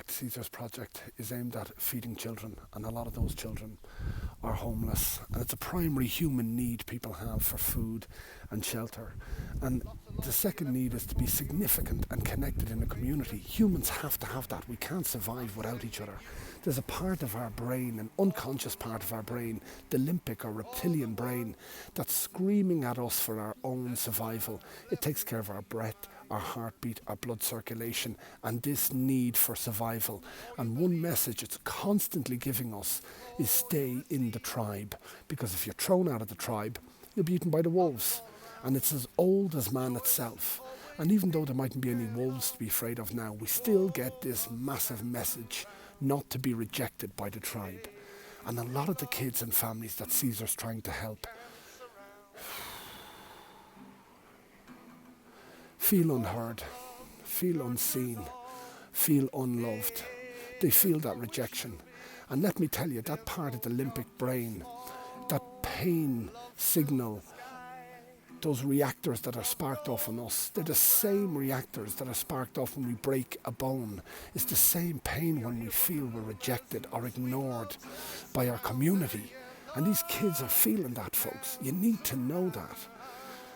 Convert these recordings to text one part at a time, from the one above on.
Caesar's project, is aimed at feeding children, and a lot of those children are homeless. And it's a primary human need people have for food and shelter. And the second need is to be significant and connected in a community. Humans have to have that. We can't survive without each other. There's a part of our brain, an unconscious part of our brain, the limbic or reptilian brain, that's screaming at us for our own survival. It takes care of our breath, our heartbeat, our blood circulation, and this need for survival. And one message it's constantly giving us is stay in the tribe. Because if you're thrown out of the tribe, you'll be eaten by the wolves. And it's as old as man itself. And even though there mightn't be any wolves to be afraid of now, we still get this massive message not to be rejected by the tribe. And a lot of the kids and families that Caesar's trying to help feel unheard, feel unseen, feel unloved. They feel that rejection. And let me tell you, that part of the limbic brain, that pain signal, those reactors that are sparked off in us, they're the same reactors that are sparked off when we break a bone. It's the same pain when we feel we're rejected or ignored by our community. And these kids are feeling that, folks. You need to know that.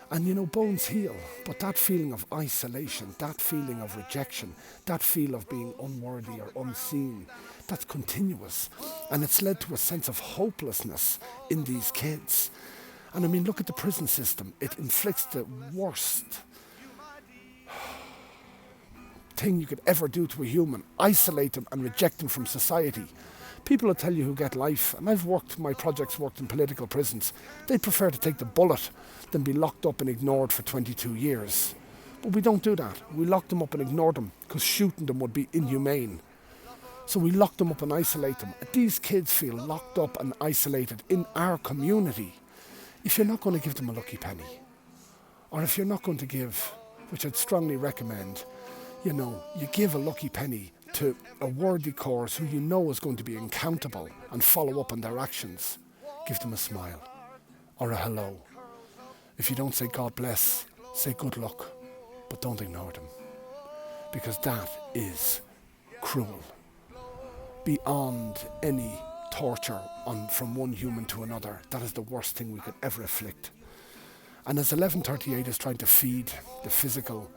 And you know, bones heal, but that feeling of isolation, that feeling of rejection, that feel of being unworthy or unseen, that's continuous. And it's led to a sense of hopelessness in these kids. And I mean, look at the prison system. It inflicts the worst thing you could ever do to a human. Isolate them and reject them from society. People will tell you who get life, and my projects worked in political prisons. They'd prefer to take the bullet than be locked up and ignored for 22 years. But we don't do that. We lock them up and ignore them because shooting them would be inhumane. So we lock them up and isolate them. These kids feel locked up and isolated in our community. If you're not going to give them a lucky penny, or if you're not going to give, which I'd strongly recommend, you give a lucky penny to a worthy cause who you know is going to be accountable and follow up on their actions. Give them a smile or a hello. If you don't say God bless, say good luck, but don't ignore them, because that is cruel, beyond any torture from one human to another. That is the worst thing we could ever inflict. And as 1138 is trying to feed the physical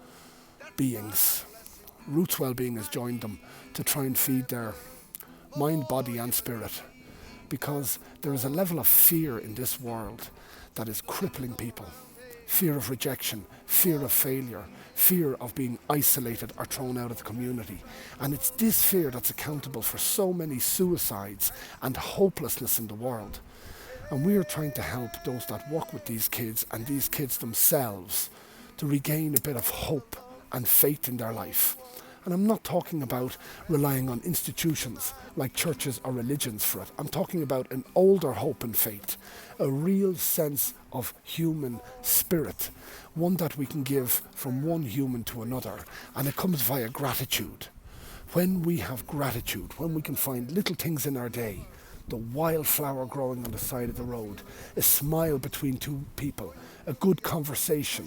beings, Roots Wellbeing has joined them to try and feed their mind, body and spirit, because there is a level of fear in this world that is crippling people. Fear of rejection, fear of failure, fear of being isolated or thrown out of the community. And it's this fear that's accountable for so many suicides and hopelessness in the world. And we are trying to help those that work with these kids and these kids themselves to regain a bit of hope and faith in their life. And I'm not talking about relying on institutions like churches or religions for it. I'm talking about an older hope and faith, a real sense of human spirit, one that we can give from one human to another. And it comes via gratitude. When we have gratitude, when we can find little things in our day, the wildflower growing on the side of the road, a smile between two people, a good conversation,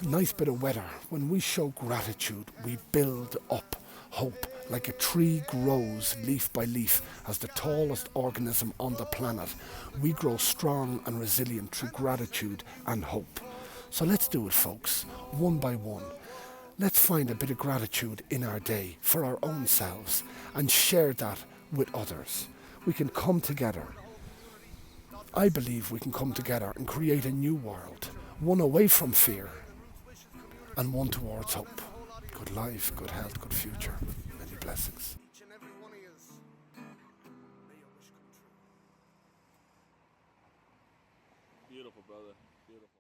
nice bit of weather. When we show gratitude, we build up hope. Like a tree grows leaf by leaf as the tallest organism on the planet, we grow strong and resilient through gratitude and hope. So let's do it, folks, one by one. Let's find a bit of gratitude in our day for our own selves and share that with others. We can come together. I believe we can come together and create a new world, one away from fear and one towards hope. Good life, good health, good future. Many blessings. Beautiful, brother. Beautiful.